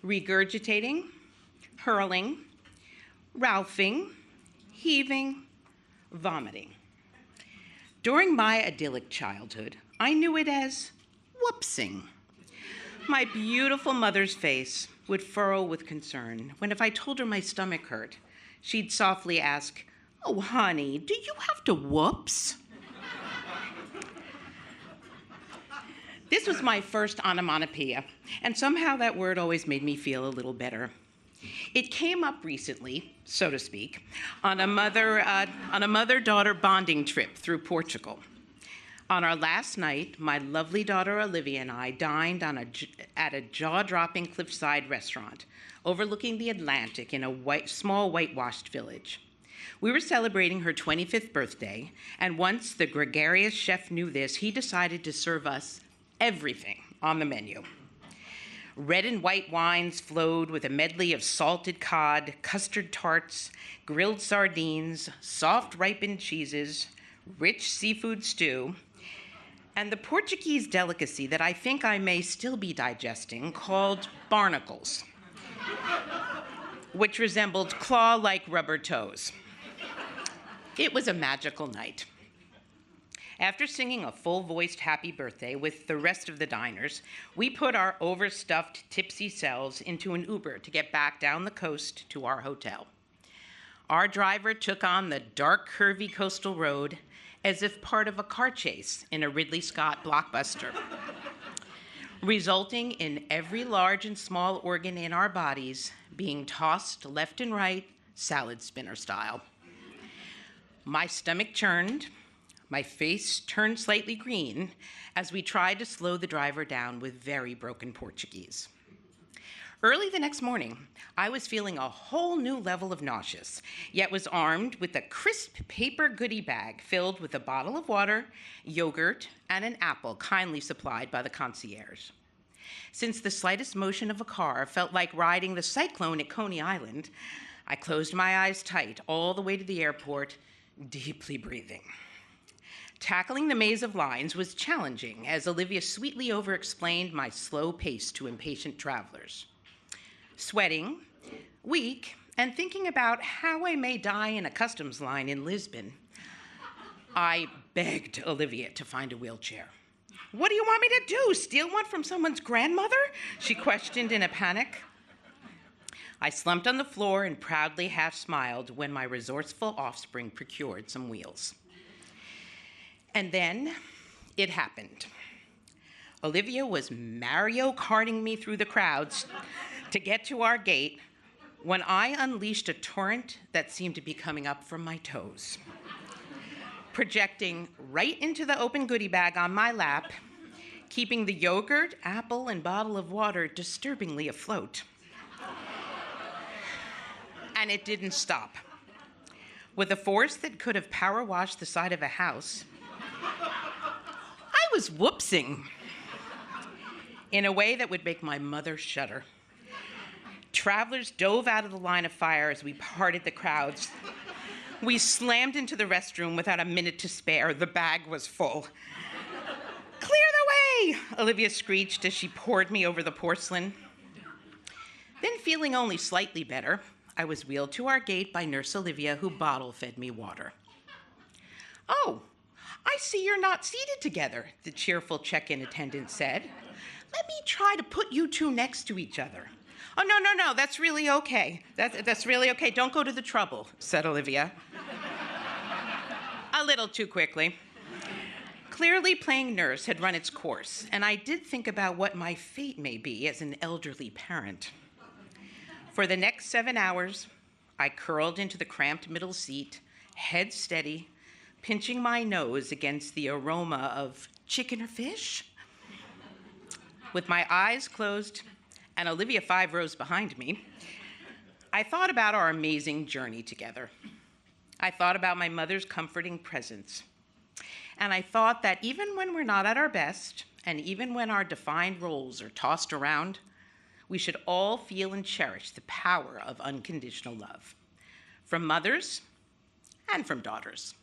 regurgitating, hurling, ralphing, heaving, vomiting. During my idyllic childhood, I knew it as whoopsing. My beautiful mother's face would furrow with concern when if I told her my stomach hurt, she'd softly ask, "Oh, honey, do you have to whoops?" This was my first onomatopoeia, and somehow that word always made me feel a little better. It came up recently, so to speak, on a mother-daughter bonding trip through Portugal. On our last night, my lovely daughter Olivia and I dined at a jaw-dropping cliffside restaurant overlooking the Atlantic in a small whitewashed village. We were celebrating her 25th birthday, and once the gregarious chef knew this, he decided to serve us everything on the menu. Red and white wines flowed with a medley of salted cod, custard tarts, grilled sardines, soft ripened cheeses, rich seafood stew, and the Portuguese delicacy that I think I may still be digesting called barnacles, which resembled claw-like rubber toes. It was a magical night. After singing a full-voiced happy birthday with the rest of the diners, we put our overstuffed, tipsy selves into an Uber to get back down the coast to our hotel. Our driver took on the dark, curvy coastal road as if part of a car chase in a Ridley Scott blockbuster, resulting in every large and small organ in our bodies being tossed left and right, salad spinner style. My stomach churned, my face turned slightly green as we tried to slow the driver down with very broken Portuguese. Early the next morning, I was feeling a whole new level of nauseous, yet was armed with a crisp paper goodie bag filled with a bottle of water, yogurt, and an apple kindly supplied by the concierge. Since the slightest motion of a car felt like riding the cyclone at Coney Island, I closed my eyes tight all the way to the airport, deeply breathing. Tackling the maze of lines was challenging as Olivia sweetly over-explained my slow pace to impatient travelers. Sweating, weak, and thinking about how I may die in a customs line in Lisbon, I begged Olivia to find a wheelchair. "What do you want me to do, steal one from someone's grandmother?" she questioned in a panic. I slumped on the floor and proudly half-smiled when my resourceful offspring procured some wheels. And then it happened. Olivia was Mario Karting me through the crowds to get to our gate when I unleashed a torrent that seemed to be coming up from my toes, projecting right into the open goodie bag on my lap, keeping the yogurt, apple, and bottle of water disturbingly afloat. And it didn't stop. With a force that could have power washed the side of a house, I was whoopsing in a way that would make my mother shudder. Travelers dove out of the line of fire as we parted the crowds. We slammed into the restroom without a minute to spare. The bag was full. "Clear the way!" Olivia screeched as she poured me over the porcelain. Then, feeling only slightly better, I was wheeled to our gate by Nurse Olivia, who bottle-fed me water. "Oh, I see you're not seated together," the cheerful check-in attendant said. "Let me try to put you two next to each other." "Oh, no, that's really okay. That's really okay. Don't go to the trouble," said Olivia. A little too quickly. Clearly, playing nurse had run its course, and I did think about what my fate may be as an elderly parent. For the next 7 hours, I curled into the cramped middle seat, head steady, pinching my nose against the aroma of chicken or fish. With my eyes closed and Olivia 5 rows behind me, I thought about our amazing journey together. I thought about my mother's comforting presence. And I thought that even when we're not at our best, and even when our defined roles are tossed around, we should all feel and cherish the power of unconditional love, from mothers and from daughters.